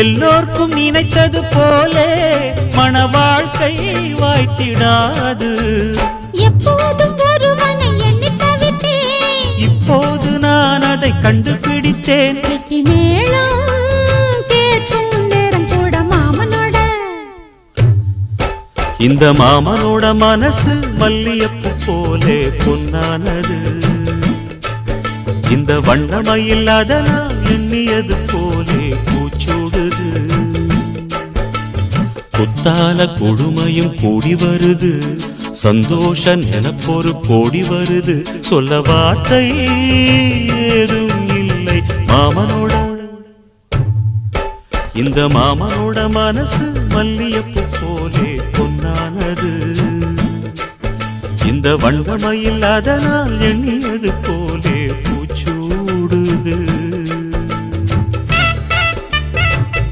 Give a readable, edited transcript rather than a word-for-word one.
எல்லோர்க்கும் நினைத்தது போலே மன வாழ்க்கை வாய்த்திடாது. எப்போதும் ஒருவனை எண்ணி தவித்தேன், இப்போது நான் அதை கண்டுபிடித்தேன். மேளம் கேட்கும் நேரம் கூட மாமனோட. இந்த மாமனோட மனசு மல்லியப்பு போலே பொன்னானது. இந்த வண்ணமயில் அதனால் எண்ணியது போலே பூச்சூடுது. குத்தால கொடுமையும் கூடி வருது, சந்தோஷ நினப்பொரு கோடி வருது. சொல்ல வார்த்தை ஏதும் இல்லை மாமனோட. இந்த மாமனோட மனசு மல்லியப்பு போலே பொன்னானது. இந்த வண்ணமயில் அதனால் எண்ணியது போலே